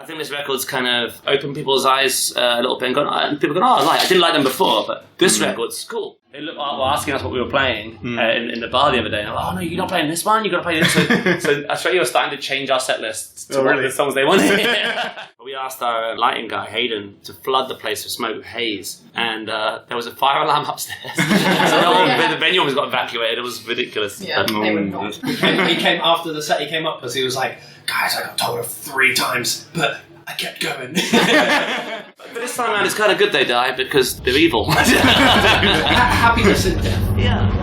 I think this record's kind of opened people's eyes a little bit and people go, I didn't like them before, but this record's cool. They were asking us what we were playing in the bar the other day. And I'm like, oh no, you're not playing this one, you've got to play this. So Atreyu was starting to change our set lists to the songs they wanted. We asked our lighting guy, Hayden, to flood the place with smoke with haze. And there was a fire alarm upstairs. The venue almost got evacuated. It was ridiculous. Yeah, they were not. He came after the set, he came up because he was like, guys, I got told off 3 times, but I kept going. But this time around, it's kind of good they died because they're evil. Happiness in death. Yeah.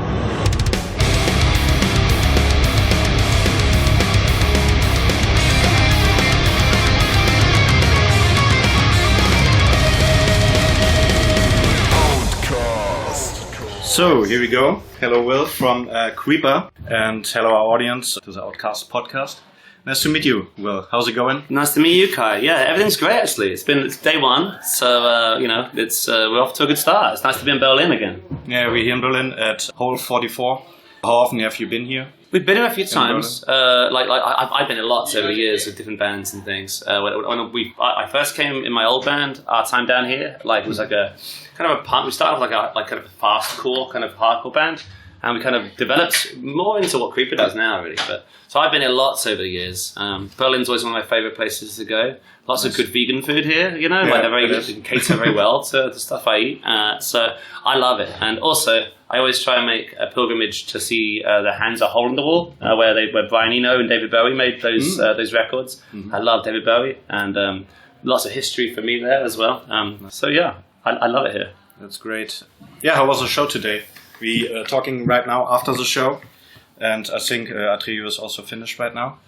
So, here we go. Hello, Will from Creeper, and hello, our audience to the OVTCAST podcast. Nice to meet you, Will. How's it going? Nice to meet you, Kai. Yeah, everything's great, actually. It's day one, so, we're off to a good start. It's nice to be in Berlin again. Yeah, we're here in Berlin at Hole 44. How often have you been here? We've been here a few times. I've been in lots over the years with different bands and things. When I first came in my old band, our time down here, it was like a kind of a punk. We started off like kind of a fastcore, kind of hardcore band, and we kind of developed more into what Creeper does now, really. So I've been here lots over the years. Berlin's always one of my favourite places to go. Lots of good vegan food here, you know. They're very good and cater very well to the stuff I eat. So I love it. And also, I always try and make a pilgrimage to see the Hands a Hole in the Wall, where Brian Eno and David Bowie made those records. I love David Bowie, and lots of history for me there as well. So yeah, I love it here. That's great. Yeah, how was the show today? We are talking right now after the show, and I think Atreyu is also finished right now.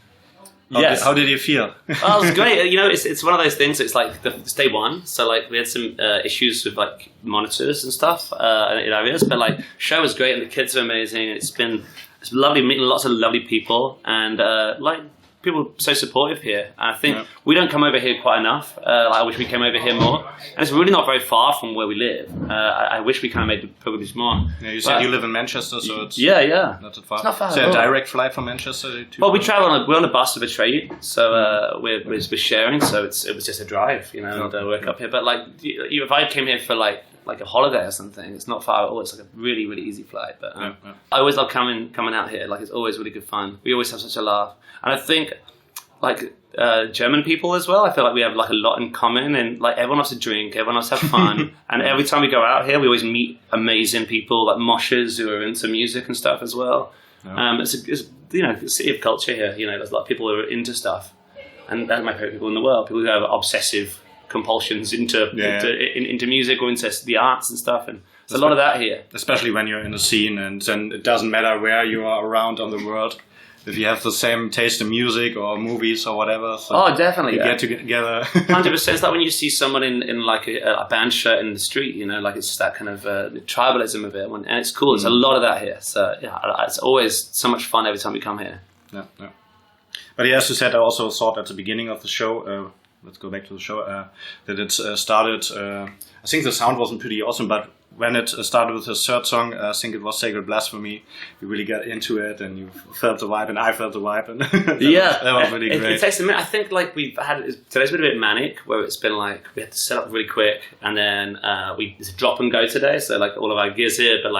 How did you feel? Oh, it was great. You know, it's one of those things. It's like it's day one, so we had some issues with monitors and stuff in areas, but show was great and the kids are amazing. It's lovely meeting lots of lovely people and people are so supportive here. And I think we don't come over here quite enough. I wish we came over here more. And it's really not very far from where we live. I wish we kind of made the pilgrimage more. Yeah, you said you live in Manchester, so it's not that far. It's not far. Is there a direct flight from Manchester to? Well, we travel we're on a bus with Atreyu, so we're sharing. So it was just a drive, you know, and work up here. But if I came here for like a holiday or something, it's not far at all. It's like a really, really easy flight. But I always love coming out here. It's always really good fun. We always have such a laugh. And I think, German people as well, I feel like we have a lot in common, and everyone loves to drink, everyone loves to have fun, and every time we go out here, we always meet amazing people, like moshers who are into music and stuff as well. It's a city of culture here. You know, there's a lot of people who are into stuff, and that's my favorite people in the world. People who have obsessive compulsions into music or into the arts and stuff, and there's a lot of that here. Especially when you're in the scene, and then it doesn't matter where you are around on the world. If you have the same taste in music or movies or whatever, so definitely, you get together. 100%. It's like when you see someone in a band shirt in the street, you know, it's just that kind of tribalism of it, and it's cool. There's a lot of that here, so yeah, it's always so much fun every time we come here. Yeah. But as you said, I also thought at the beginning of the show, let's go back to the show, that it started. I think the sound wasn't pretty awesome, but when it started with the third song, I think it was Sacred Blasphemy. You really got into it, and you felt the vibe, and I felt the vibe, and that was really great. It takes a minute. I think today's been a bit manic, where it's been we had to set up really quick, and then it's a drop and go today. So all of our gear's here, but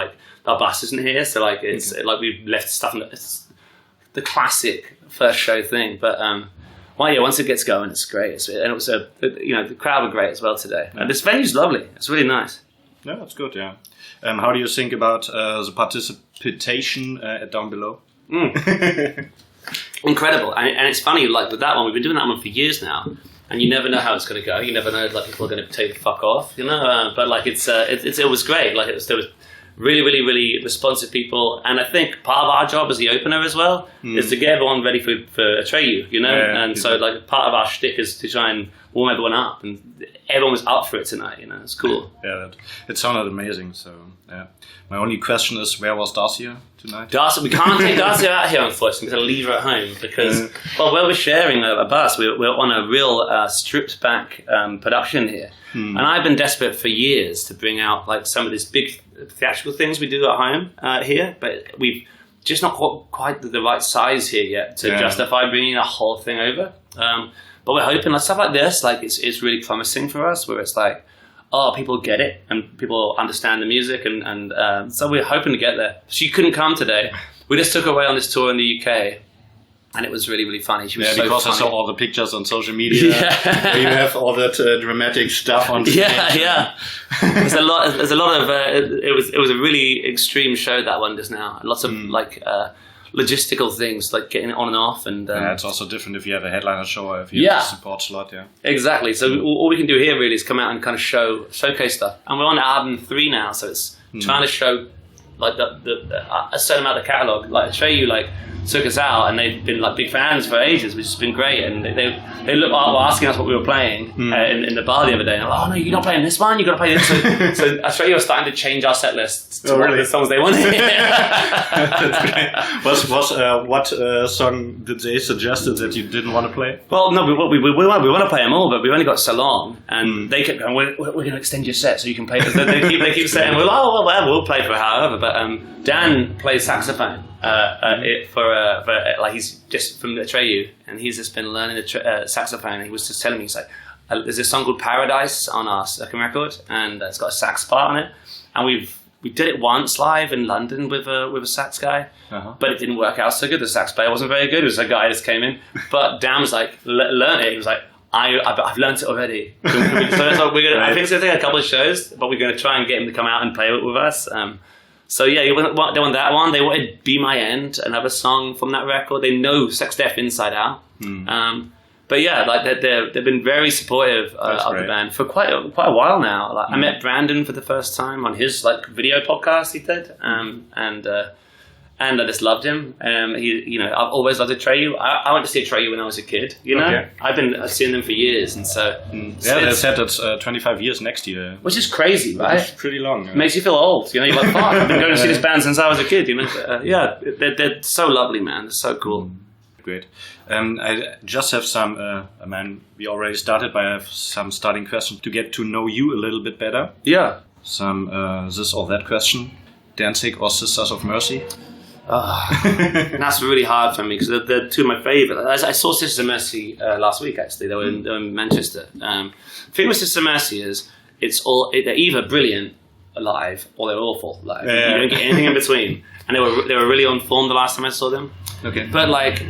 our bus isn't here. So we've left stuff. It's the classic first show thing, but. Once it gets going, it's great. And it was the crowd were great as well today. And this venue's lovely. It's really nice. Yeah, that's good. Yeah. How do you think about the participation down below? Incredible. And it's funny, with that one, we've been doing that one for years now, and you never know how it's going to go. You never know, people are going to tell you to fuck off, you know. But it was great. There was really, really, really responsive people, and I think part of our job as the opener as well is to get everyone ready for Atreyu, you know. So part of our shtick is to try and warm everyone up, and everyone was up for it tonight, you know. It's cool. Yeah, it sounded amazing. So yeah, my only question is, where was Darcia tonight? We can't take Darcia out here, unfortunately. We're going to leave her at home because where we're sharing a bus, we're on a real stripped back production here, and I've been desperate for years to bring out some of these big theatrical things we do at home here, but we've just not quite the right size here yet to justify bringing a whole thing over. But we're hoping like stuff like this, like it's really promising for us, where it's like, oh, people get it and people understand the music, and so we're hoping to get there. She couldn't come today. We just took her away on this tour in the UK. And it was really, really funny. She was so because funny. I saw all the pictures on social media. Where you have all that dramatic stuff on. Yeah. There's a lot of. It was a really extreme show, that one just now. Lots of logistical things like getting it on and off, and it's also different if you have a headliner show or if you have a support slot. Yeah. Exactly. So all we can do here really is come out and kind of showcase stuff. And we're on album 3 now, so it's trying to show like a certain amount of catalog. Like Atreyu took us out, and they've been like big fans for ages, which has been great. And they were asking us what we were playing in the bar the other day. And I'm like, oh no, you're not playing this one. You got to play this. So Atreyu was starting to change our set lists to the songs they wanted. That's great. What song did they suggest that you didn't want to play? Well, no, we want to play them all, but we've only got so long, and they kept going, we're going to extend your set so you can play. They keep saying, well, oh, well, we'll play for however. But Dan plays saxophone. He's just from Atreyu, and he's just been learning the saxophone. And he was just telling me, he's like, there's this song called Paradise on our second record, and it's got a sax part on it. And we did it once live in London with a sax guy, but it didn't work out so good. The sax player wasn't very good. It was a guy that just came in, but Dan was like, learn it. He was like, I've learned it already. So we're gonna. I think it's going to take a couple of shows, but we're going to try and get him to come out and play it with us. So yeah, they want that one. They wanted "Be My End," another song from that record. They know Sex Death inside out. But yeah, like they've been very supportive of the band for quite a while now. Like I met Brandon for the first time on his video podcast he did, and I just loved him. I've always loved Atreyu. I went to see Atreyu when I was a kid. I've seen them for years, and so they said it's 25 years next year, which is crazy, right? It's pretty long. It makes you feel old. You're like, fuck, I've been going to see this band since I was a kid. They're so lovely, man. They're so cool. Great. I just have some. We already started, but I have some starting questions to get to know you a little bit better. Yeah. Some this or that question. Danzig or Sisters of Mercy? That's really hard for me because they're two of my favourite. I saw Sisters of Mercy last week. Actually, they were in Manchester. The thing with Sisters of Mercy is they're either brilliant live or they're awful live. You don't get anything in between. And they were really on form the last time I saw them. Okay, but like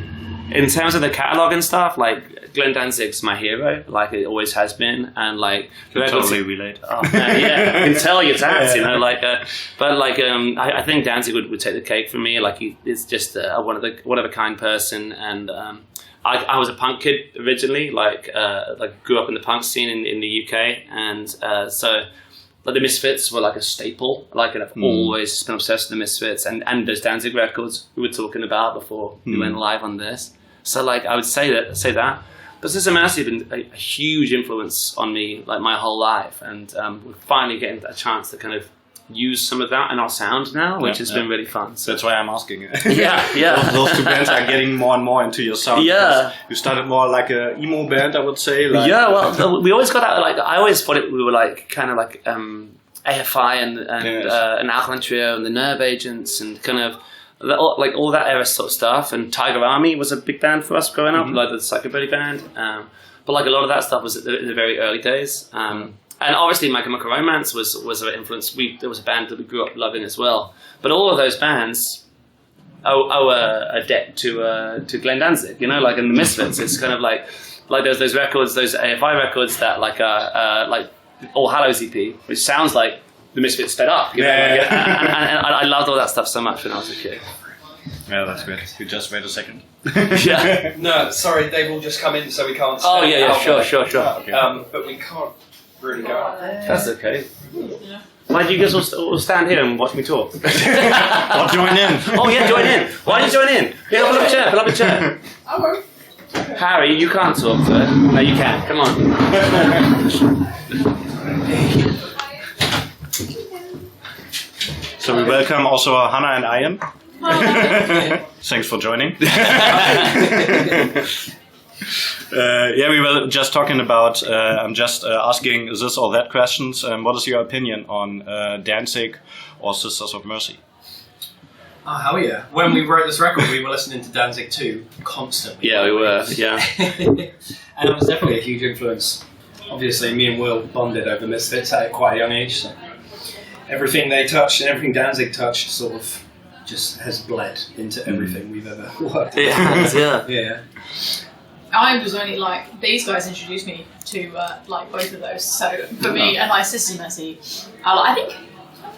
in terms of the catalogue and stuff, like Glenn Danzig's my hero, like it always has been, and like totally relate. Oh man, yeah, I can tell your tats, I think Danzig would take the cake for me. Like he's just one of a kind person, and I was a punk kid originally, like grew up in the punk scene in the UK, and so. Like the Misfits were like a staple, and I've always been obsessed with the Misfits and those Danzig records we were talking about before we went live on this. So like I would say that. But Sisters of Mercy have been a huge influence on me like my whole life, and we're finally getting a chance to kind of use some of that in our sound now, which has been really fun. So that's why I'm asking. Yeah. Those two bands are getting more and more into your sound. Yeah. You started more like a emo band, I would say. Yeah, well, we always got out, I always thought we were like kind of like AFI and Alkaline Trio and the Nerve Agents and kind of like all that era sort of stuff. And Tiger Army was a big band for us growing up, like the psychobilly band. But like a lot of that stuff was in the very early days. And obviously, My Chemical Romance was an influence. There was a band that we grew up loving as well. But all of those bands owe a debt to Glenn Danzig. Like in the Misfits, it's kind of like those records, those AFI records that like All Hallows EP, which sounds like the Misfits sped up. And I loved all that stuff so much when I was a kid. Yeah, that's great. You just wait a second. Yeah. No, sorry, they've all just come in, so we can't. Oh yeah, sure. Okay. But we can't. Really go out there. That's okay. Why do you guys all stand here and watch me talk? Or join in. Oh yeah, join in. Why don't you join in? Yeah, pull up a chair. I won't. Harry, you can't talk to it. No, you can. Come on. So we welcome also Hannah and Ian. Thanks for joining. We were just talking about, I'm just asking this or that questions. What is your opinion on Danzig or Sisters of Mercy? Oh, hell yeah. When we wrote this record, we were listening to Danzig 2 constantly. Yeah, we were, yeah. And it was definitely a huge influence. Obviously, me and Will bonded over Misfits at quite a young age, so everything they touched and everything Danzig touched sort of just has bled into everything we've ever worked on. It has, yeah. Yeah. I was only like, these guys introduced me to like both of those. So for me and my sister Mercy, I think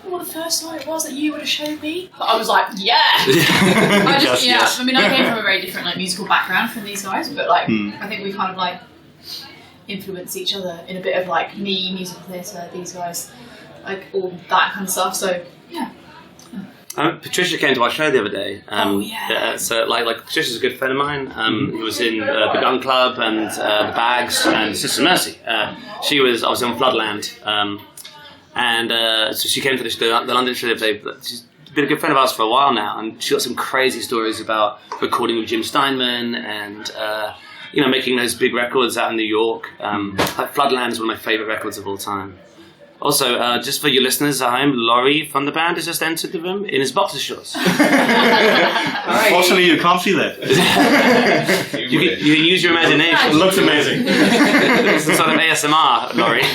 what the first song it was that you would have showed me. But I was like, yeah. I just Yes. I mean, I came from a very different like musical background from these guys, but like I think we kind of like influence each other in a bit of like me, musical theatre, these guys, like all that kind of stuff. So yeah. Patricia came to our show the other day. So like Patricia's a good friend of mine. He was in the Gun Club and the Bags and Sister Mercy. I was on Floodland, and so she came to the London show the other day. She's been a good friend of ours for a while now, and she got some crazy stories about recording with Jim Steinman and making those big records out in New York. Like Floodland is one of my favourite records of all time. Also, just for your listeners at home, Laurie from the band has just entered the room in his boxer shorts. Unfortunately, you can't see that. You can use your imagination. It looks amazing. Some sort of ASMR, Laurie.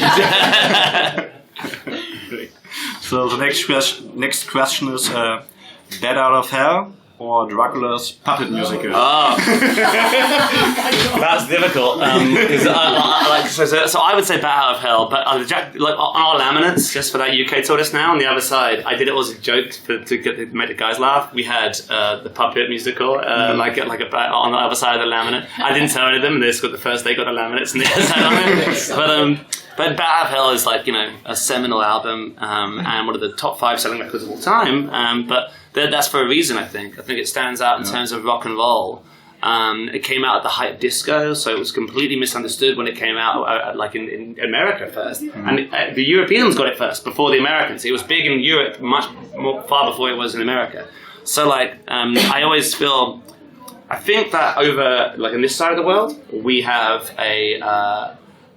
So the next question is Dead Out of Hell or Dracula's puppet musical? Oh, that's difficult. So I would say Bat Out of Hell, but on our laminates, just for that UK tour just now, on the other side, I did it as a joke to make the guys laugh. We had the puppet musical, like a bat on the other side of the laminate. I didn't tell any of them, and they got the first. They got the laminates and the other side on it. But Bat Out of Hell is like a seminal album and one of the top 5 selling records of all time. But that's for a reason, I think. I think it stands out in terms of rock and roll. It came out at the height of disco, so it was completely misunderstood when it came out, like in America first. And the Europeans got it first, before the Americans. It was big in Europe far before it was in America. So I always feel, I think that over, like in this side of the world, we have a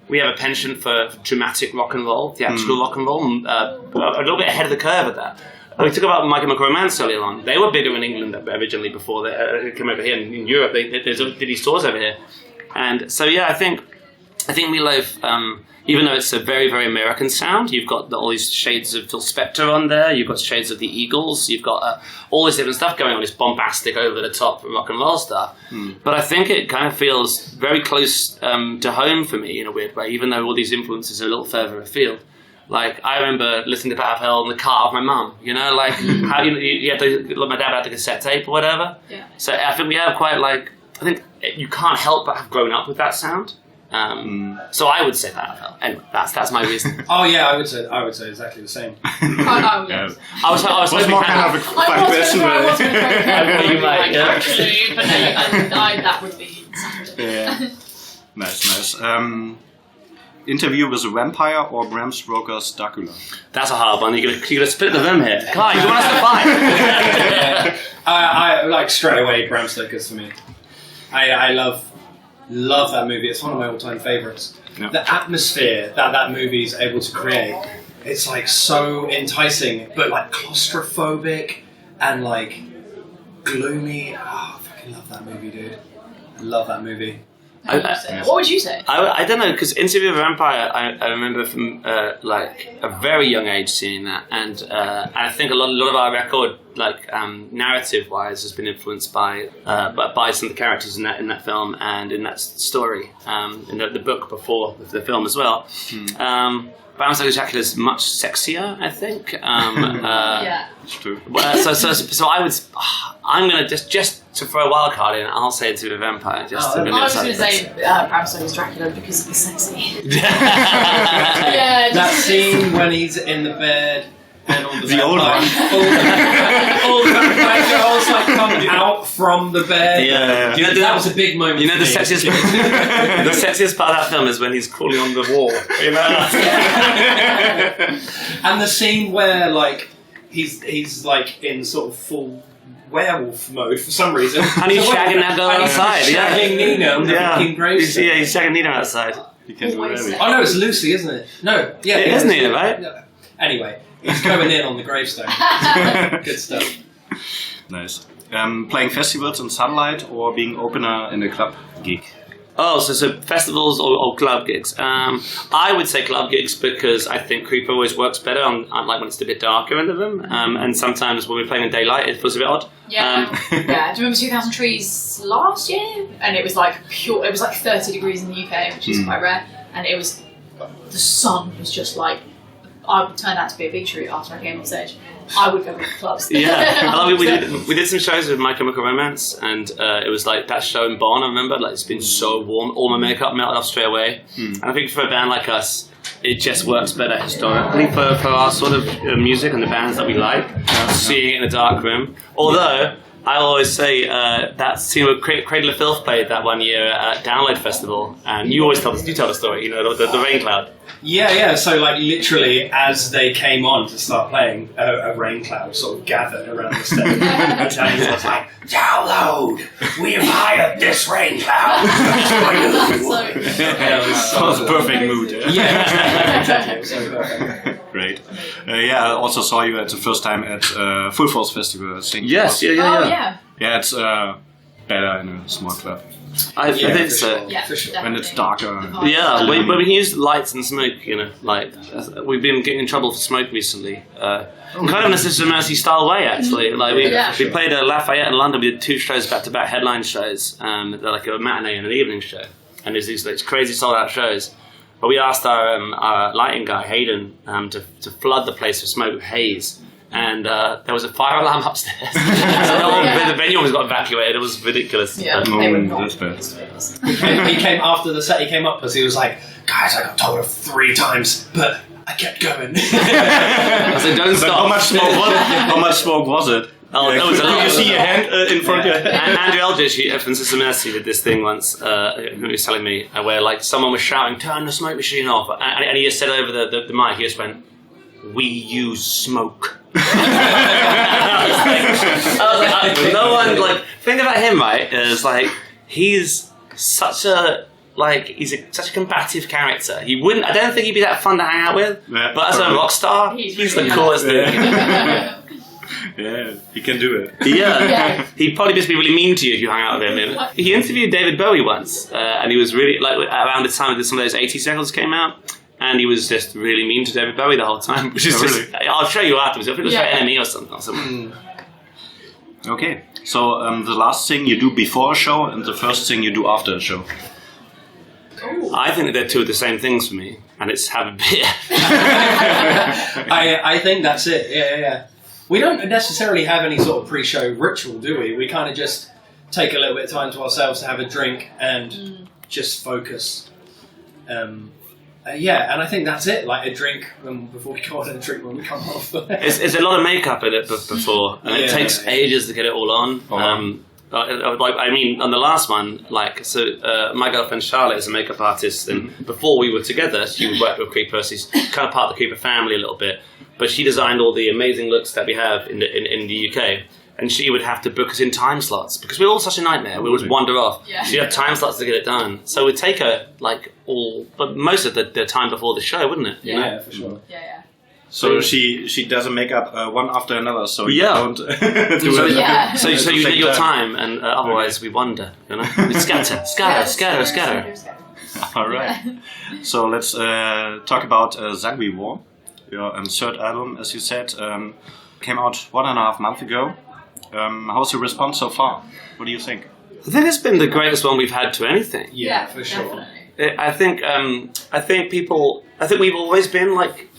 penchant for dramatic rock and roll, theatrical rock and roll, a little bit ahead of the curve at that. We talked about My Chemical Romance earlier on. They were bigger in England originally before they came over here. In Europe, they did these tours over here. And so, yeah, I think Meatloaf, even though it's a very, very American sound, you've got all these shades of Phil Spector on there, you've got shades of the Eagles, you've got all this different stuff going on, this bombastic, over-the-top rock and roll stuff. But I think it kind of feels very close to home for me in a weird way, even though all these influences are a little further afield. Like, I remember listening to Bat Out of Hell in the car with my mum, like, how you had to, my dad had the cassette tape or whatever. Yeah. So I think we have quite, I think you can't help but have grown up with that sound. So I would say Bat Out of Hell. Anyway, that's my reason. Oh yeah, I would say exactly the same. Yeah. I was more kind of a fun question. Actually, but no, that would be exactly. Yeah. Nice. Interview with a Vampire or Bram Stoker's Dracula? That's a hard one. You're gonna split the room here. Kai, you want us to fight? I like straight away Bram Stoker's for me. I love that movie. It's one of my all-time favourites. Yeah. The atmosphere that movie is able to create, it's like so enticing, but like claustrophobic and like gloomy. Oh, I fucking love that movie, dude. I love that movie. What would you say? I don't know, because Interview with a Vampire, I remember from like a very young age seeing that, and I think a lot of our record, like narrative-wise, has been influenced by some of the characters in that film and in that story, in the book before the film as well. Bram Stoker's Dracula is much sexier, I think. Yeah, it's true. So I would. I'm gonna just to throw a wild card in. I'll say Into the Vampire. I was going to say Bram Stoker's Dracula because of the sexy. Yeah. That scene when he's in the bed. And all the old one. All the vampire girls like come out from the bed. Yeah. You know, that was a big moment. You know, the sexiest part of that film is when he's crawling on the wall. You know. And the scene where like he's like in sort of full werewolf mode for some reason. And he's shagging that girl outside. He's shagging Nina on the fucking gravestone. He's shagging Nina outside. You can do whatever. Oh no, it's Lucy, isn't it? No, yeah, it is Nina, right? No. Anyway, he's going in on the gravestone. Good stuff. Nice. Playing festivals in Sunlight or being opener in a club gig? Oh, so festivals or club gigs. I would say club gigs because I think Creeper always works better on like when it's a bit darker in the room. And sometimes when we're playing in daylight, it feels a bit odd. Yeah. Yeah. Do you remember 2000 Trees last year? And it was like pure. It was like 30 degrees in the UK, which is quite rare. And it was the sun was just like. I turned out to be a beetroot after I came on stage. I would go with the clubs. Yeah, we did some shows with My Chemical Romance, and it was like that show in Bonn. I remember, like it's been so warm, all my makeup melted off straight away. And I think for a band like us, it just works better historically for our sort of music and the bands that we like. Seeing it in a dark room, although. I always say that scene where Cradle of Filth played that one year at Download Festival, and you always tell the story, you know, the rain cloud. Yeah. So, like, literally, as they came on to start playing, a rain cloud sort of gathered around the stage. And Tony was like, "Download! We've hired this rain cloud." That was a perfect mood. Yeah, exactly. It was so perfect. Great. I also saw you at the first time at Full Force Festival. I think. Yes, yeah. Yeah, it's better in a small club. I think so. Sure. Yeah, for sure. When it's darker. Yeah, but we can use lights and smoke, you know, like, we've been getting in trouble for smoke recently. Kind of in a Sister Mercy style way, actually. Like, we played at Lafayette in London, we did 2 shows back-to-back headline shows, they're like a matinee and an evening show. And there's these like, crazy sold-out shows. But we asked our lighting guy, Hayden, to flood the place with smoke with haze. And there was a fire alarm upstairs. So the venue almost got evacuated. It was ridiculous. Yeah, they were not. That's bad. He came after the set. He came up because he was like, "Guys, I got told 3 times, but I kept going." I said, "Don't stop." How much smoke was it? Oh, that was a lot. You see your hand in front of your head? Andrew Eldridge from Sister Mercy did this thing once, who was telling me, where like someone was shouting, "Turn the smoke machine off," and he just said over the mic, he just went, "We use smoke." I was like, no one, like, think about him, right? Is like, he's such a, like, such a combative character. I don't think he'd be that fun to hang out with, but as a rock star, he's the coolest thing. Yeah, he can do it. Yeah. He'd probably just be really mean to you if you hung out with him. He interviewed David Bowie once, and he was really, like, around the time that some of those 80s records came out. And he was just really mean to David Bowie the whole time, which is just, I'll show you afterwards. I think it was for NME or something. Okay, so the last thing you do before a show and the first thing you do after a show. Ooh. I think that they're 2 of the same things for me, and it's have a beer. I think that's it. Yeah. We don't necessarily have any sort of pre-show ritual, do we? We kind of just take a little bit of time to ourselves to have a drink and just focus. And I think that's it. Like a drink before we go on and a drink when we come off. It's a lot of makeup in it before, and it takes ages to get it all on. I mean, on the last one, like, so my girlfriend Charlotte is a makeup artist, and before we were together, she would work with Creeper. She's kind of part of the Creeper family a little bit, but she designed all the amazing looks that we have in the UK. And she would have to book us in time slots because we're all such a nightmare. We would wander off. Yeah. She'd have time slots to get it done. So we'd take her but most of the time before the show, wouldn't it? Yeah, for sure. Yeah. So she does a makeup one after another, so you don't do it. Yeah. So you get your time, and otherwise we wander. You know, we scatter. All right. So let's talk about Sanguivore, your 3rd album, as you said, came out 1.5 months ago. How's your response so far? What do you think? I think it's been the greatest one we've had to anything. Yeah, for sure. I think we've always been like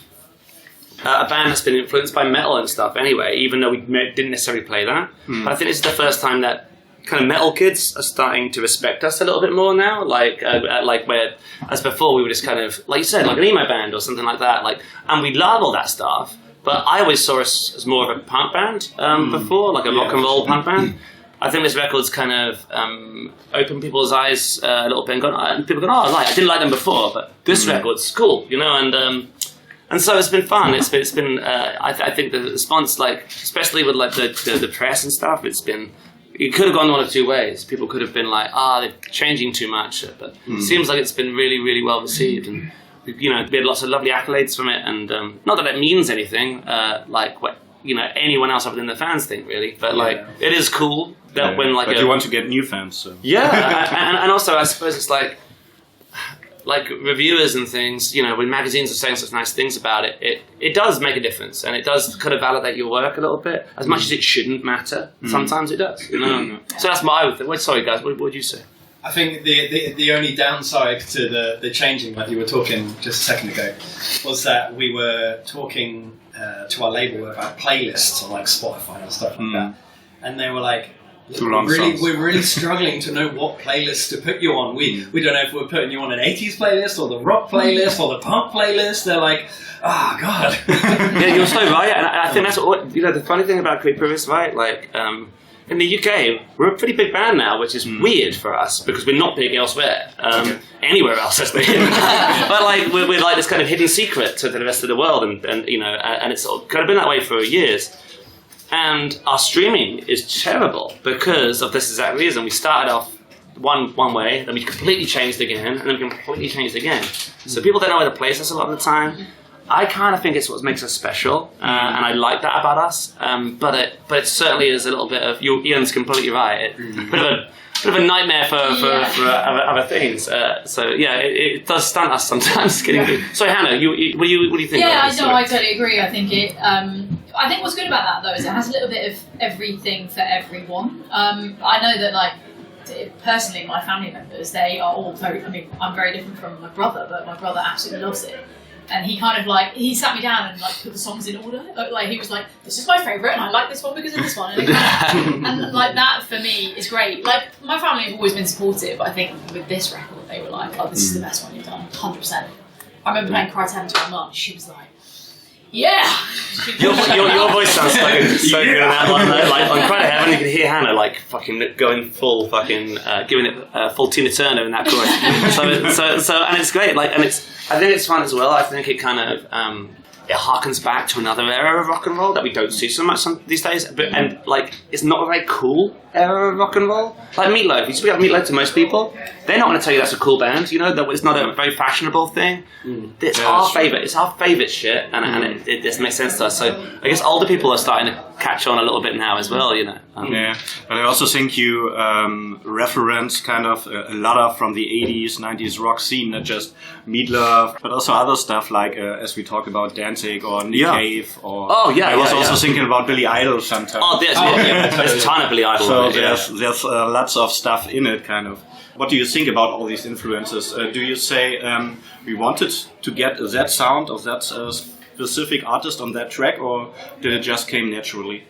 a band that's been influenced by metal and stuff. Anyway, even though we didn't necessarily play that, but I think this is the first time that kind of metal kids are starting to respect us a little bit more now. Like where as before we were just kind of, like you said, like an emo band or something like that. Like, and we love all that stuff. But I always saw us as more of a punk band before, like a rock and roll punk band. I think this record's kind of opened people's eyes a little bit, and people go, "Oh, I didn't like them before, but this record's cool," you know. And so it's been fun. It's been. I think the response, like especially with like the press and stuff, it's been. It could have gone one of 2 ways. People could have been like, they're changing too much, but it seems like it's been really, really well received and. You know, we had lots of lovely accolades from it, and not that it means anything. anyone else other than the fans think, really. But like, it is cool that when like. But you want to get new fans, so. Yeah, and also I suppose it's like reviewers and things. When magazines are saying such nice things about it, it does make a difference, and it does kind of validate your work a little bit. As much as it shouldn't matter, sometimes it does. So that's my thing. Sorry, guys, what would you say? I think the only downside to the changing, like you were talking just a second ago, was that we were talking to our label about playlists on like Spotify and stuff like that, and they were like, we're really struggling to know what playlist to put you on. We don't know if we're putting you on an 80s playlist or the rock playlist or the punk playlist. They're like, oh god. Yeah, you're so right, and I think that's what the funny thing about Creeper is, right? Like. In the UK, we're a pretty big band now, which is weird for us because we're not big elsewhere, anywhere else. But like we're like this kind of hidden secret to the rest of the world, and it's kind of been that way for years. And our streaming is terrible because of this exact reason. We started off one way, then we completely changed again, and then we completely changed again. So people don't know where to place us a lot of the time. I kind of think it's what makes us special, and I like that about us. But it certainly is a little bit of. Ian's completely right. Bit of a nightmare for other things. It does stunt us sometimes. So Hannah, what do you think? Yeah, I totally agree. I think I think what's good about that though is it has a little bit of everything for everyone. I know that like. Personally, my family members, they are all very. I mean, I'm very different from my brother, but my brother absolutely loves it. And he kind of like, he sat me down and like put the songs in order. Like he was like, this is my favourite and I like this one because of this one. And like that for me is great. Like my family have always been supportive, but I think with this record they were like, oh, this is the best one you've done, 100%. I remember playing Cry Tavern to my mum, she was like, yeah! Your voice sounds fucking so good on that one though. Like on Cry to Heaven you can hear Hannah like fucking going full fucking, giving it full Tina Turner in that chorus. So and it's great, like, and I think it's fun as well. I think it kind of it harkens back to another era of rock and roll that we don't see so much these days. And like, it's not a very cool era of rock and roll. Like Meatloaf, you speak about Meatloaf to most people, they're not going to tell you that's a cool band. That it's not a very fashionable thing. It's our favourite. It's our favourite shit, and it just makes sense to us. So I guess older people are starting to catch on a little bit now as well. But I also think you reference kind of a lot of from the 80s, 90s rock scene, not just Meatloaf, but also other stuff like as we talk about Danzig or Nick Cave. Or I was also thinking about Billy Idol sometimes. There's a ton of Billy Idol. So there's lots of stuff in it, kind of. What do you think about all these influences? Do you say we wanted to get that sound of that specific artist on that track, or did it just came naturally?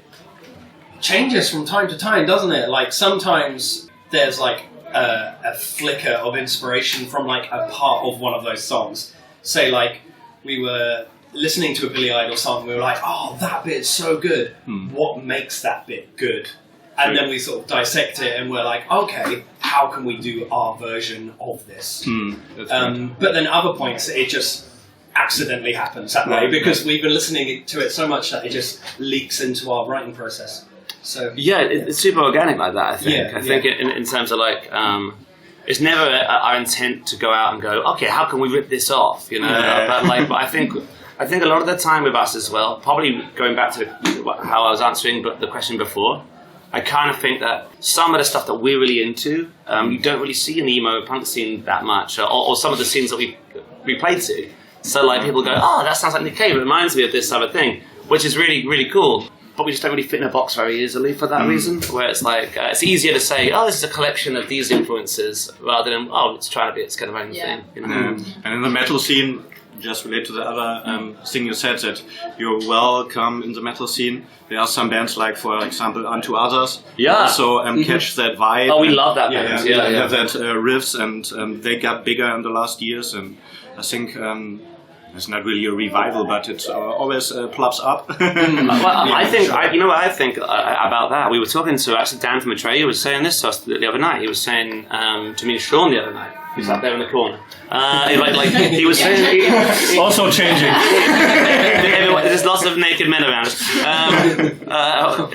Changes from time to time, doesn't it? Like sometimes there's like a flicker of inspiration from like a part of one of those songs. Say like we were listening to a Billy Idol song, we were like, oh, that bit's so good. What makes that bit good? And then we sort of dissect it and we're like, okay, how can we do our version of this? But then other points, it just accidentally happens that way because we've been listening to it so much that it just leaks into our writing process. So it's super organic like that, I think. I think in terms of like, it's never our intent to go out and go, okay, how can we rip this off? But I think a lot of the time with us as well, probably going back to how I was answering the question before, I kind of think that some of the stuff that we're really into, you don't really see in the emo punk scene that much, or some of the scenes that we played to. So like people go, oh, that sounds like Nick Cave, it reminds me of this other thing, which is really, really cool. But we just don't really fit in a box very easily for that reason, where it's like, it's easier to say, oh, this is a collection of these influences, rather than, oh, it's trying to be its kind of own thing. And in the metal scene, just relate to the other thing you said, that you're welcome in the metal scene. There are some bands like, for example, Unto Others. Also catch that vibe. Oh, we love that band. Have that riffs, and they got bigger in the last years. And I think it's not really a revival, but it always plops up. I think about that. We were talking to actually Dan from Atreyu was saying this to us the other night. He was saying to me and Sean the other night. He sat there in the corner. He was saying... also changing. there's lots of naked men around,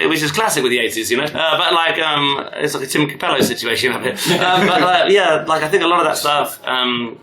which is classic with the 80s, you know. But like, it's like a Tim Capello situation up here. But yeah, like I think a lot of that stuff,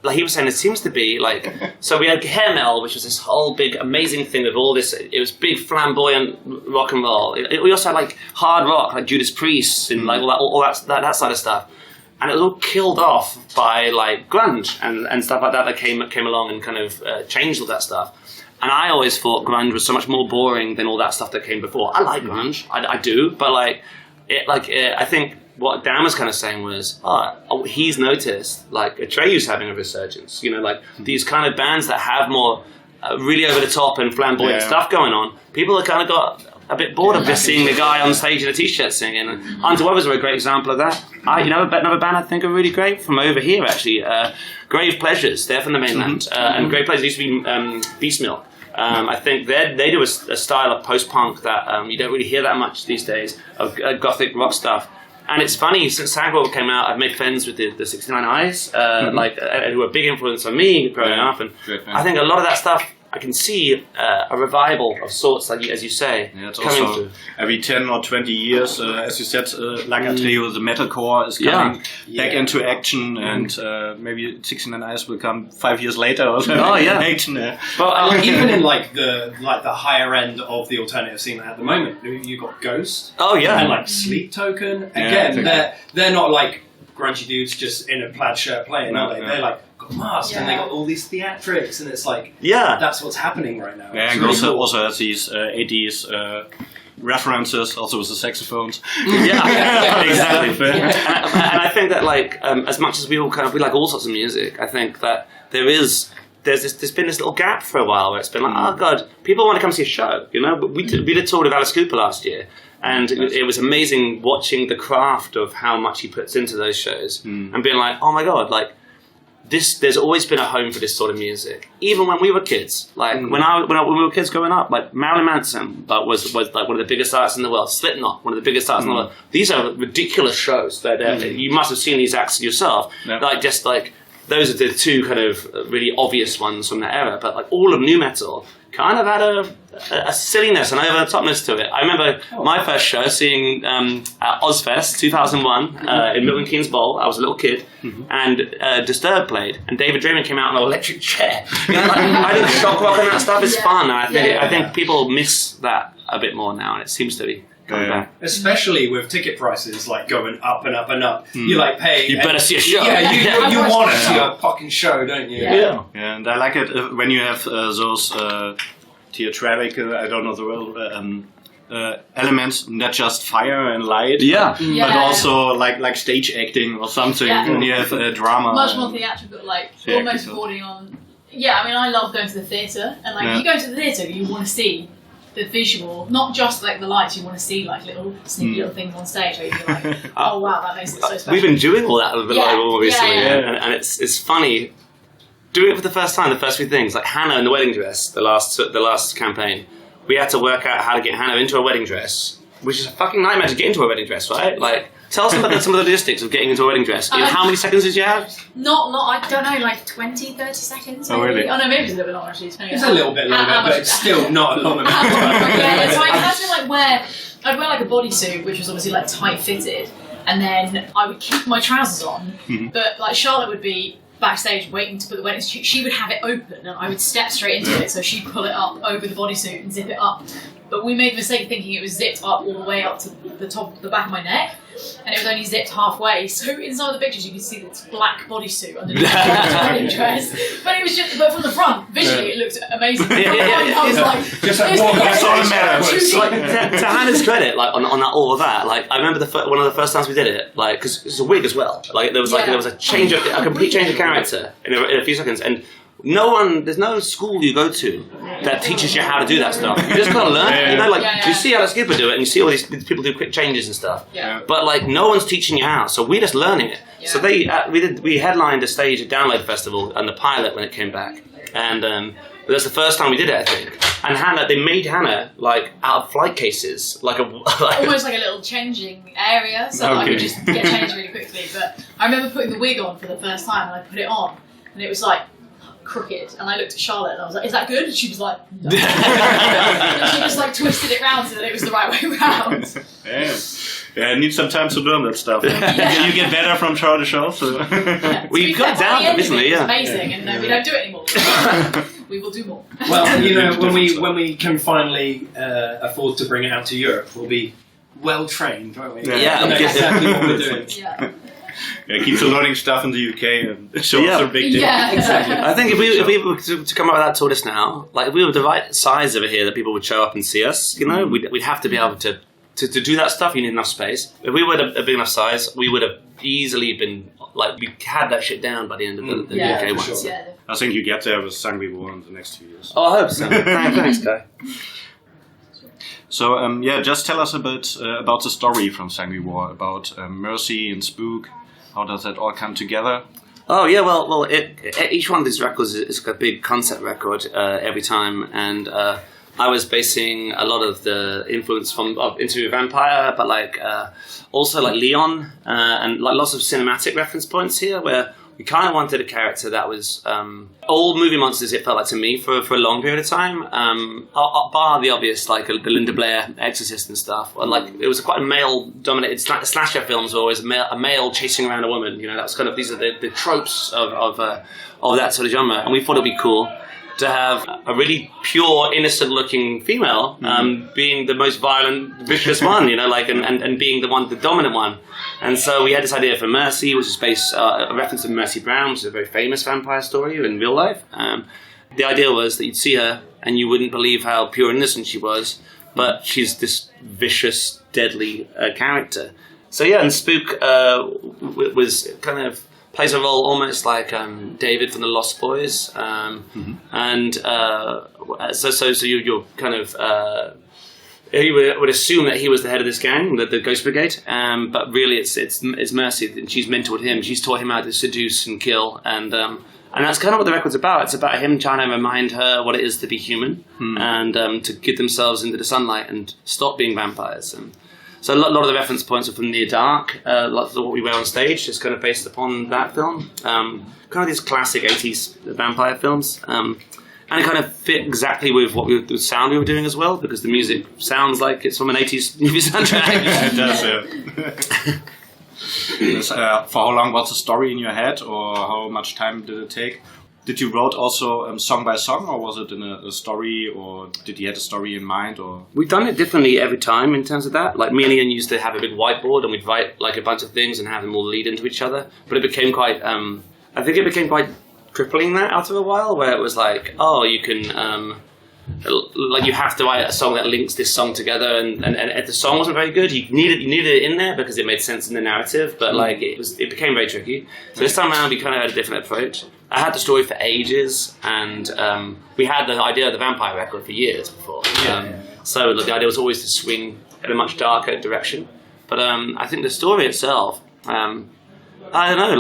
like he was saying, it seems to be like, so we had hair metal, which was this whole big amazing thing with all this. It was big flamboyant rock and roll. We also had like hard rock, like Judas Priest and like all that side of stuff. And it was all killed off by like grunge and stuff like that came along and kind of changed all that stuff. And I always thought grunge was so much more boring than all that stuff that came before. I like grunge, I do, but like I think what Dan was kind of saying was, he's noticed like Atreyu's having a resurgence. You know, like these kind of bands that have more really over the top and flamboyant stuff going on. People have kind of got a bit bored of just seeing the guy on stage in a t-shirt singing. Hunter Weathers are a great example of that. Another band I think are really great from over here actually. Grave Pleasures, they're from the mainland, and Grave Pleasures used to be Beast Milk. I think they do a style of post-punk that you don't really hear that much these days, of gothic rock stuff. And it's funny, since Sanguivore came out, I've made friends with the 69 Eyes, who were a big influence on me growing up. And I think a lot of that stuff, I can see a revival of sorts, like as you say, it's coming also through. Every 10 or 20 years, as you said, like Atreyu, the metalcore is coming back into action, and maybe 69 Eyes will come 5 years later or something. Action. But even in like the higher end of the alternative scene at the moment, you got Ghost. And like Sleep Token. Again, they're not like grungy dudes just in a plaid shirt playing, are they? They're like got masks and they got all these theatrics, and it's like that's what's happening right now. Yeah, and really also has these 80s references, also with the saxophones. Exactly. And I think that like as much as we like all sorts of music, I think that there's been this little gap for a while where it's been like, oh god, people want to come see a show, you know. But we did a tour with Alice Cooper last year. And it was amazing watching the craft of how much he puts into those shows and being like, oh my god, like there's always been a home for this sort of music. Even when we were kids, like when we were kids growing up, like Marilyn Manson was like one of the biggest artists in the world. Slipknot, one of the biggest artists in the world. These are ridiculous shows that you must have seen these acts yourself. Like just like those are the two kind of really obvious ones from that era. But like all of nu metal kind of had a silliness and over the topness to it. I remember my first show seeing at Ozfest 2001 in Milton Keynes Bowl. I was a little kid, and Disturbed played, and David Draymond came out on an electric chair. You know, like, I think shock rock and that stuff is fun, and I think people miss that a bit more now, and it seems to be coming back. Especially with ticket prices like going up and up and up. You like pay. You better see a show. Yeah, you want to see a fucking show, don't you? Yeah, and I like it when you have those theatric, I don't know the word, elements, not just fire and light, but also like stage acting or something. And you have drama. Much more theatrical, like almost bordering on. Yeah, I mean, I love going to the theatre, and like if you go to the theatre, you want to see the visual, not just like the lights. You want to see like little sneaky little things on stage where you're like, oh wow, that makes it so special. We've been doing all that with the live recently, and it's funny doing it for the first time. The first few things, like Hannah in the wedding dress, the last campaign, we had to work out how to get Hannah into a wedding dress, which is a fucking nightmare to get into a wedding dress, right? Like, tell us about some of the logistics of getting into a wedding dress. How many seconds did you have? Not, I don't know, like 20, 30 seconds. Maybe. Oh, really? Oh, no, maybe it's a little bit longer, actually. It's a little bit longer, but it's still not a long amount of time. Yeah, so I had to like I'd wear like a bodysuit, which was obviously like tight fitted, and then I would keep my trousers on, but like Charlotte would be backstage waiting to put the wedding suit. She would have it open and I would step straight into it, so she'd pull it up over the bodysuit and zip it up. But we made the mistake thinking it was zipped up all the way up to the back of my neck, and it was only zipped halfway. So inside the pictures you could see this black bodysuit underneath the wedding dress. But from the front, visually it looked amazing. I was like, just like walk to Hannah's credit, like on that, all of that. Like I remember one of the first times we did it, like because it's a wig as well. Like there was a complete change of character in a few seconds, and there's no school you go to that teaches you how to do that stuff. You just gotta learn. You know, like you see Alice Cooper do it, and you see all these people do quick changes and stuff. But like no one's teaching you how, so we're just learning it. So we headlined a stage at Download Festival and the pilot when it came back, and that's the first time we did it, I think. And they made Hannah like out of flight cases, almost like a little changing area, so I could just get changed really quickly. But I remember putting the wig on for the first time, and I put it on, and it was like, crooked, and I looked at Charlotte and I was like, "Is that good?" And she was like, "No." And she just like twisted it round so that it was the right way round. Yeah, I need some time to learn that stuff. You get better from show to show. So. Yeah, We've got down recently, It's amazing, and we don't do it anymore. We will do more. Well, when we can finally afford to bring it out to Europe, we'll be well trained, won't we? Yeah. We know exactly what we're doing. Yeah. Yeah, keep the learning stuff in the UK and show us a big deal. Yeah, exactly. I think if we were to come up with that tour list now, like if we were the right size over here that people would show up and see us, we'd have to be able to do that stuff. You need enough space. If we were a big enough size, we would have easily been like we had that shit down by the end of the UK one. Sure. Yeah. I think you get there with Sanguivore in the next 2 years. Oh, I hope so. Thanks, Guy. So just tell us a bit about the story from Sanguivore, about Mercy and Spook. How does that all come together? Oh yeah, well, each one of these records is a big concept record every time, and I was basing a lot of the influence from Interview with a Vampire, but also like Leon and like lots of cinematic reference points here, where we kind of wanted a character that was all movie monsters. It felt like to me for a long period of time, bar the obvious like the Linda Blair Exorcist and stuff. Like it was quite a male-dominated slasher films. Were always a male chasing around a woman. That was kind of these are the tropes of that sort of genre, and we thought it'd be cool to have a really pure, innocent-looking female being the most violent, vicious one, and being the dominant one. And so we had this idea for Mercy, which is based a reference to Mercy Brown, which is a very famous vampire story in real life. The idea was that you'd see her and you wouldn't believe how pure and innocent she was, but she's this vicious, deadly character. So yeah, and Spook was kind of plays a role almost like David from the Lost Boys, and so you're kind of you would assume that he was the head of this gang, the Ghost Brigade, but really it's Mercy, and she's mentored him. She's taught him how to seduce and kill, and that's kind of what the record's about. It's about him trying to remind her what it is to be human, and to get themselves into the sunlight and stop being vampires. And so a lot of the reference points are from Near Dark, lots of what we wear on stage is kind of based upon that film. Kind of these classic 80s vampire films. And it kind of fit exactly with the sound we were doing as well, because the music sounds like it's from an 80s movie soundtrack. It does, for how long was the story in your head, or how much time did it take? Did you write also song by song, or was it in a story, or did you have a story in mind? Or we've done it differently every time in terms of that. Like me and Ian used to have a big whiteboard and we'd write like a bunch of things and have them all lead into each other. But it became quite, I think it became quite crippling that after a while, where it was like, oh, you can, like you have to write a song that links this song together, and the song wasn't very good. You needed it in there because it made sense in the narrative, but like it became very tricky. So this time around we kind of had a different approach. I had the story for ages, and we had the idea of the vampire record for years before. So the idea was always to swing in a much darker direction. But I think the story itself, I don't know,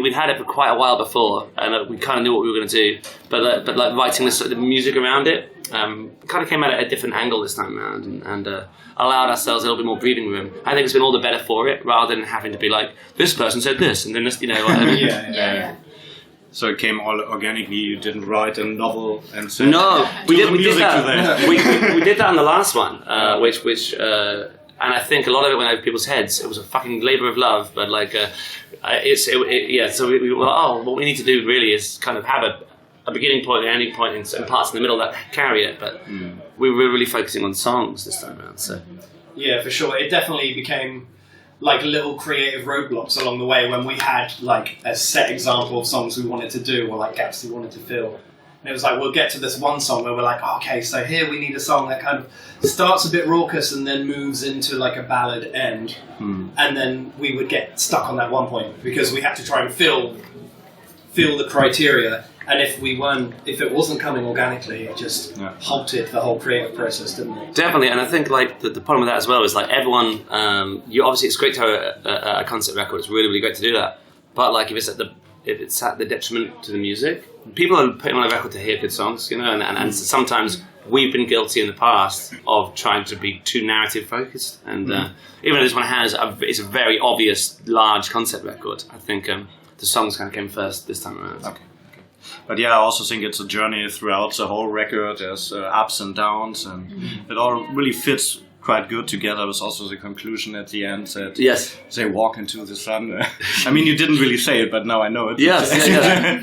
we'd had it for quite a while before, and we kind of knew what we were going to do. But like writing the music around it, kind of came at it a different angle this time around, and allowed ourselves a little bit more breathing room. I think it's been all the better for it, rather than having to be like, this person said this, and then this, what I mean? Yeah. So it came all organically. You didn't write a novel and say, no, we did that. We did that on the last one, which and I think a lot of it went over people's heads. It was a fucking labour of love, but like So we were what we need to do really is kind of have a beginning point and ending point and parts in the middle that carry it. But we were really focusing on songs this time around. So yeah, for sure, it definitely became like little creative roadblocks along the way when we had like a set example of songs we wanted to do or like gaps we wanted to fill. And it was like, we'll get to this one song where we're like, okay, so here we need a song that kind of starts a bit raucous and then moves into like a ballad end. And then we would get stuck on that one point because we had to try and fill the criteria. And if it wasn't coming organically, it just halted the whole creative process, didn't it? Definitely, and I think like the problem with that as well is like everyone, you obviously it's great to have a concept record. It's really, really great to do that. But like if it's at the detriment to the music, people are putting on a record to hear good songs, and sometimes we've been guilty in the past of trying to be too narrative focused. And even though this one it's a very obvious large concept record, I think the songs kind of came first this time around. Okay. But yeah, I also think it's a journey throughout the whole record. There's ups and downs, and it all really fits quite good together. It was also the conclusion at the end that they walk into the sun. I mean, you didn't really say it, but now I know it. Yes,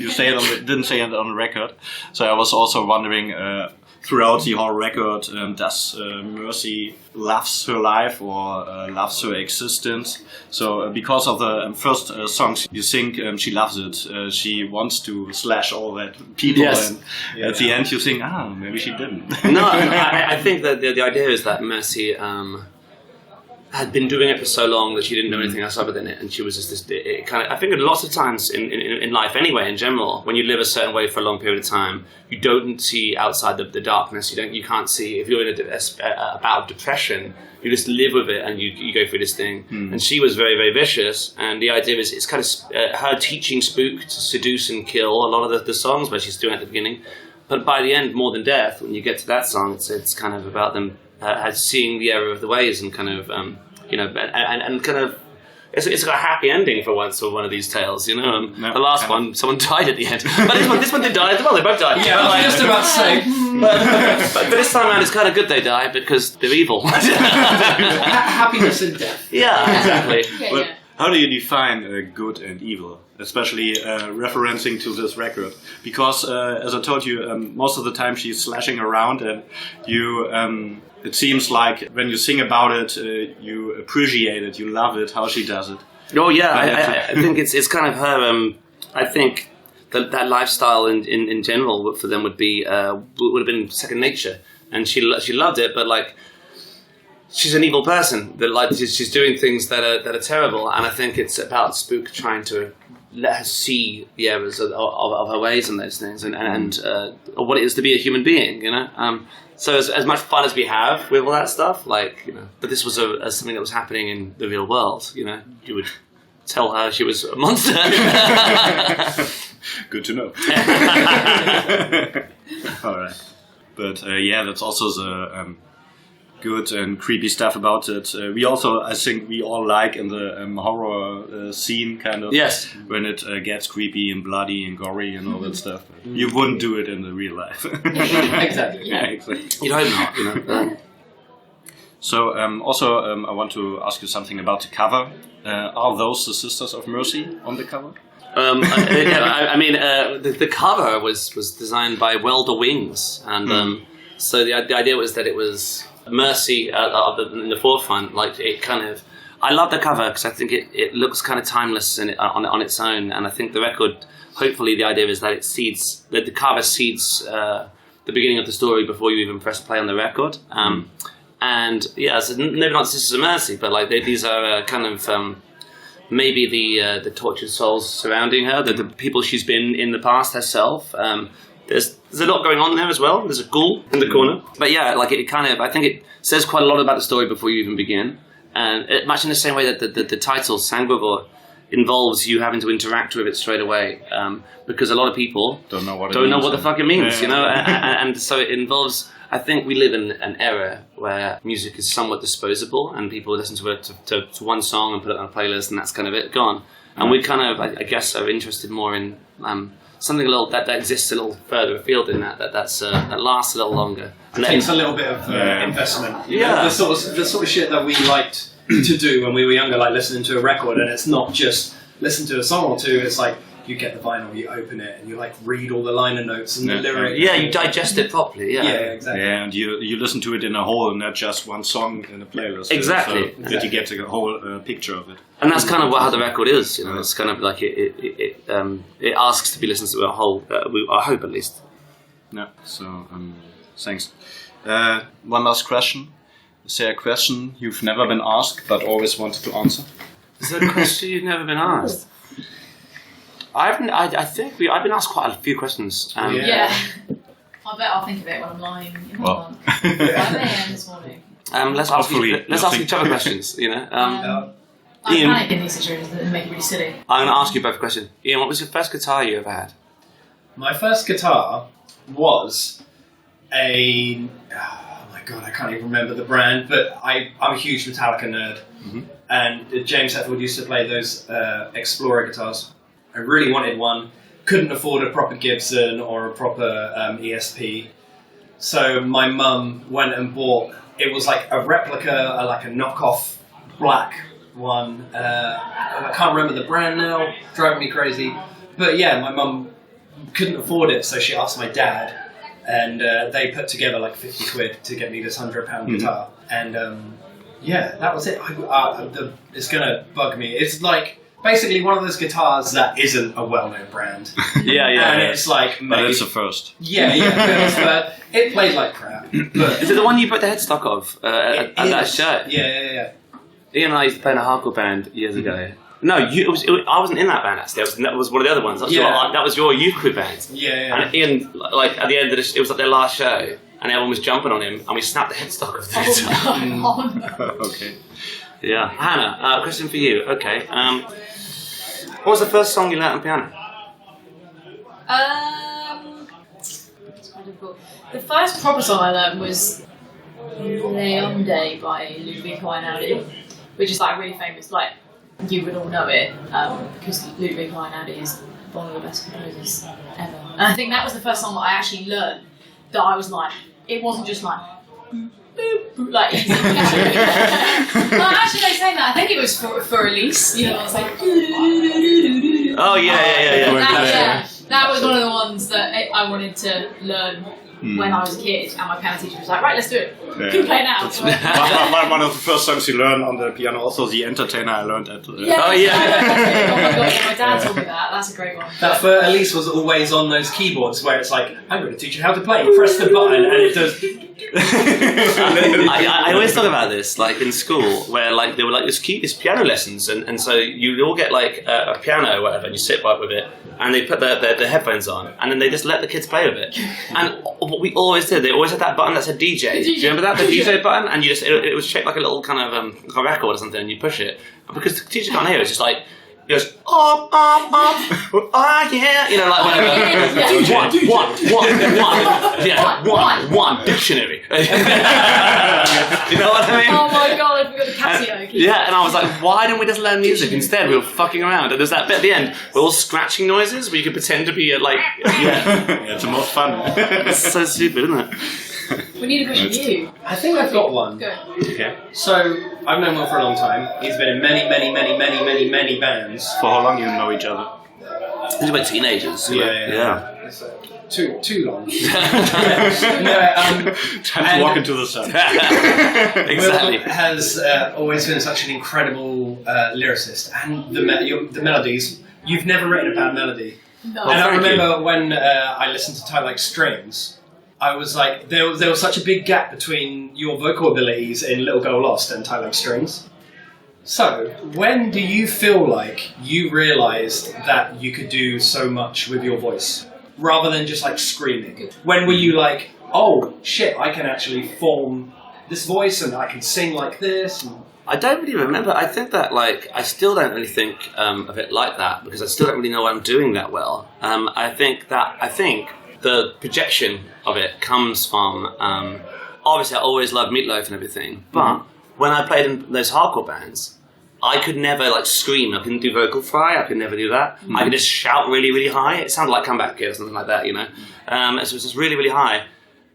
you say it didn't say it on the record. So I was also wondering throughout the whole record, does Mercy loves her life or loves her existence? So because of the first songs, you think she loves it. She wants to slash all that people, and at the end you think, maybe she didn't. No, I think that the idea is that Mercy had been doing it for so long that she didn't know anything else other than it, and she was just this. It kind of, I think lots of times in life, anyway, in general, when you live a certain way for a long period of time, you don't see outside the darkness. You can't see if you're in a bout of depression. You just live with it, and you go through this thing. And she was very, very vicious. And the idea is it's kind of her teaching Spook to seduce and kill a lot of the songs where she's doing it at the beginning. But by the end, More Than Death, when you get to that song, it's kind of about them seeing the error of the ways and kind of and kind of it's got a happy ending for once for one of these tales, you know. The last one, someone died at the end, but this one did die as well. They both died. Yeah, I was just about to say. But this time around, it's kind of good they die because they're evil. Happiness and death. Yeah, exactly. But how do you define good and evil, especially referencing to this record? Because as I told you, most of the time she's slashing around, and you. It seems like when you sing about it, you appreciate it, you love it, how she does it. Oh yeah, I think it's kind of her. I think that lifestyle in general for them would have been second nature, and she loved it. But like, she's an evil person. That like she's doing things that are terrible, and I think it's about Spook trying to let her see the errors of her ways and those things, and what it is to be a human being, you know. So as much fun as we have with all that stuff, like, you know, but this was something that was happening in the real world, you know, you would tell her she was a monster. Good to know. All right. But that's also the good and creepy stuff about it. I think we all like in the horror scene, kind of. Yes. When it gets creepy and bloody and gory and all that stuff. You wouldn't do it in the real life. Exactly. Yeah, exactly. You'd hope not, you know. So I want to ask you something about the cover. Are those the Sisters of Mercy on the cover? I mean, the cover was designed by Welder Wings, and so the idea was that it was Mercy in the forefront. Like, it kind of, I love the cover because I think it looks kind of timeless on its own, and I think the record, hopefully the idea is that the cover seeds the beginning of the story before you even press play on the record. And yeah, so maybe not Sisters of Mercy, but like these are kind of maybe the tortured souls surrounding her, the people she's been in the past herself. There's a lot going on there as well. There's a ghoul in the corner. But yeah, like it kind of, I think it says quite a lot about the story before you even begin. And much in the same way that the title, Sanguivore, involves you having to interact with it straight away. Because a lot of people don't know what the fuck it means, you know? And so it involves, I think we live in an era where music is somewhat disposable and people listen to it to one song and put it on a playlist and that's kind of it, gone. And we kind of, I guess, are interested more in something a little that exists a little further afield in that lasts a little longer. And it takes a little bit of investment. You know, Yeah. the sort of shit that we liked to do when we were younger, like listening to a record, and it's not just listen to a song or two. It's like you get the vinyl, you open it, and you like read all the liner notes and the lyrics. Yeah, you digest it properly. Yeah, exactly. Yeah, and you listen to it in a whole, not just one song in a playlist. Exactly. So that you get the whole picture of it. And that's kind of how the record is. You know, it's kind of like it asks to be listened to a whole. I hope at least. Yeah. So thanks. One last question. Is there a question you've never been asked but always wanted to answer? Is there a question you've never been asked? I think I've been asked quite a few questions. Yeah. I bet I'll think of it when I'm lying in my bunk. 5 a.m. this morning. Let's ask each other questions. You know. I Ian, panic in these situations that make it really silly. I'm going to ask you both a question. Ian, what was your first guitar you ever had? My first guitar was a... Oh my god, I can't even remember the brand, but I'm a huge Metallica nerd. Mm-hmm. And James Hetfield used to play those Explorer guitars. I really wanted one, couldn't afford a proper Gibson or a proper ESP. So my mum went and bought, it was like a replica, like a knockoff black one. I can't remember the brand now, driving me crazy. But yeah, my mum couldn't afford it, so she asked my dad, and they put together like 50 quid to get me this £100 guitar. And yeah, that was it. It's going to bug me. It's like basically one of those guitars that isn't a well-known brand. And it's like... But it's a first. But it played like crap. But is it the one you put the headstock of at that show? Yeah. Ian and I used to play in a hardcore band years ago. No, I wasn't in that band actually. That was one of the other ones. That was your youth crew band. Yeah. And Ian, like at the end of it was like their last show, and everyone was jumping on him, and we snapped the headstock of the guitar. No. Okay. Yeah, Hannah. Question for you. Okay. What was the first song you learnt on piano? It's quite difficult. The first proper song I learned was Leon Day by Ludwig Einaudi, which is like really famous. Like you would all know it because Ludwig Einaudi is one of the best composers ever. And I think that was the first song that I actually learned. That I was like, it wasn't just like. Like easy. No, actually, they say that. I think it was for Elise. You know, it's like. Oh yeah. That was one of the ones that I wanted to learn when I was a kid, and my piano teacher was like, "Right, let's do it. You can play now." One of the first songs you learn on the piano, also The Entertainer, I learned at... Oh my god, yeah, my dad told me that. That's a great one. That for Elise was always on those keyboards where it's like, I'm going to teach you how to play. Press the button and it does... I always thought about this, like in school, where like there were like this piano lessons, and so you all get like a piano or whatever, and you sit by with it, and they put the headphones on, and then they just let the kids play with it. And what we always did, they always had that button that said DJ. Do you remember that, the DJ button? And you just it was shaped like a little kind of a record or something, and you push it, and because the teacher can't hear, it's just like. He goes, oh yeah, you know, like whatever. One dictionary. You know what I mean? Oh my god, I forgot the Casio. Yeah, and I was like, why don't we just learn music instead? We were fucking around, and there's that bit at the end where all scratching noises where you could pretend to be like, it's the most fun. It's so stupid, isn't it? We need a question for you. I think I've got one. Go. Okay. So, I've known Will for a long time. He's been in many bands. For how long you know each other? These were teenagers. Yeah. It's, too long. Time to walk into the sun. Exactly. Will has always been such an incredible lyricist, and the melodies. You've never written a bad melody. No. And I remember when I listened to Tie Like Strings, I was like, there was such a big gap between your vocal abilities in Little Girl Lost and Tie Like Strings. So, when do you feel like you realised that you could do so much with your voice, rather than just like screaming? When were you like, oh shit, I can actually form this voice and I can sing like this? I don't really remember. I think that like I still don't really think of it like that because I still don't really know what I'm doing that well. I think the projection of it comes from obviously I always loved Meatloaf and everything, but when I played in those hardcore bands, I could never like scream. I couldn't do vocal fry. I could never do that. I could just shout really, really high. It sounded like Comeback Kid or something like that, you know. So it was just really, really high.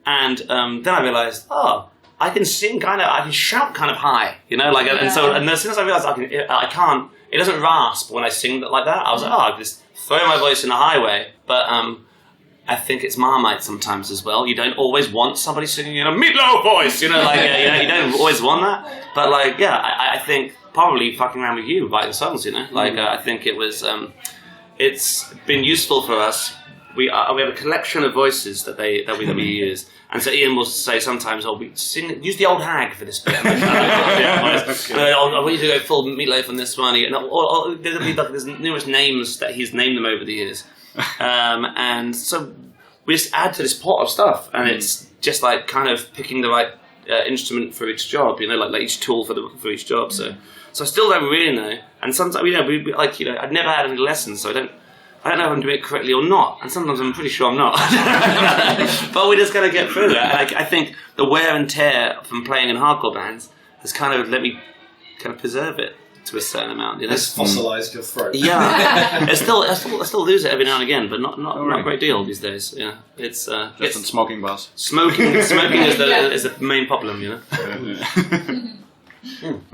And then I realised, I can sing I can shout kind of high, you know. Like, and as soon as I realised I can't. It doesn't rasp when I sing like that. I was like, I can just throw my voice in a high way, but. I think it's Marmite sometimes as well. You don't always want somebody singing in a Meatloaf voice, you know, like, you don't always want that. But, like, yeah, I think probably fucking around with you, writing songs, you know. Like, I think it was, it's been useful for us. We have a collection of voices that we use. And so Ian will say sometimes, use the old hag for this bit. I want you to go full Meatloaf on this one. There's numerous names that he's named them over the years. And so we just add to this pot of stuff, and it's just like kind of picking the right instrument for each job, you know, like each tool for each job. So I still don't really know. And sometimes, we I've never had any lessons, so I don't know if I'm doing it correctly or not. And sometimes I'm pretty sure I'm not. But we just got to get through that. And I think the wear and tear from playing in hardcore bands has kind of let me kind of preserve it to a certain amount. You know? It's fossilised your throat. Yeah, I still lose it every now and again, but not a great deal these days. Yeah, it's just in smoking bars. Smoking is the main problem. You know.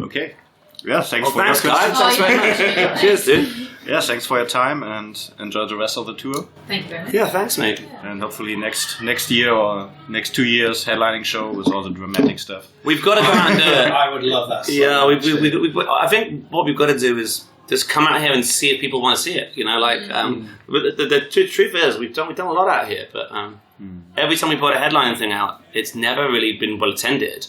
Okay. Yeah, thanks for thanks, your guys. Thanks very much. Cheers, dude. Yeah, thanks for your time and enjoy the rest of the tour. Thank you very much. Yeah, thanks, mate. And hopefully next year or next 2 years headlining show with all the dramatic stuff. We've got to go out and do it. I would love that. Yeah, I think what we've got to do is just come out here and see if people want to see it. You know, like but the truth is we've done a lot out here, but every time we put a headlining thing out, it's never really been well attended.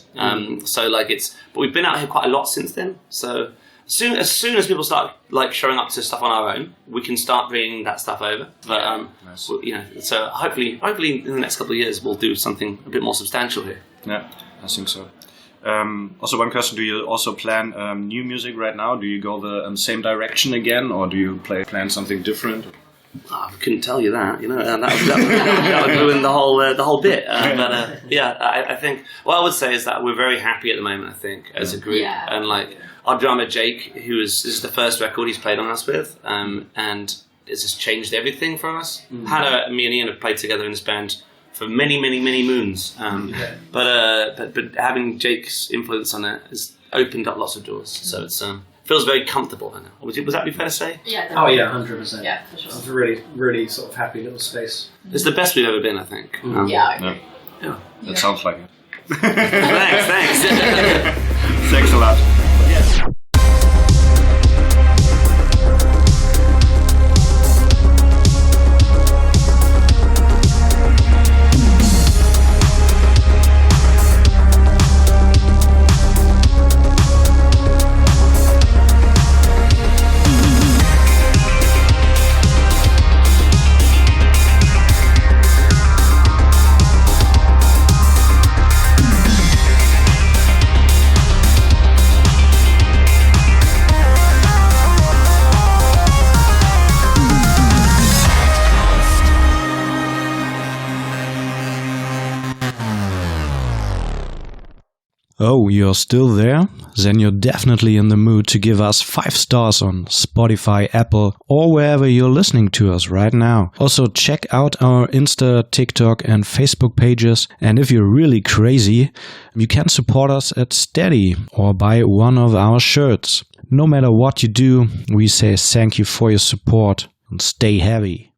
So like but we've been out here quite a lot since then. So as soon as people start like showing up to stuff on our own, we can start bringing that stuff over. But nice. you know, so hopefully in the next couple of years we'll do something a bit more substantial here. Yeah, I think so. Also, one question: do you also plan new music right now? Do you go the same direction again, or do you plan something different? I couldn't tell you that. You know, that would ruin the whole bit. I think what I would say is that we're very happy at the moment. I think as a group, and like our drummer Jake, this is the first record he's played on us with, and it's just changed everything for us. Me and Ian have played together in this band for many moons, but having Jake's influence on it has opened up lots of doors. So it's feels very comfortable now. Was that be fair to say? Yeah. Oh yeah, 100%. Yeah, for sure. It's a really sort of happy little space. It's the best we've ever been, I think. Yeah, I agree. Yeah. That sounds like it. Thanks. Thanks a lot. Oh, you're still there? Then you're definitely in the mood to give us 5 stars on Spotify, Apple, or wherever you're listening to us right now. Also, check out our Insta, TikTok, and Facebook pages. And if you're really crazy, you can support us at Steady or buy one of our shirts. No matter what you do, we say thank you for your support and stay heavy.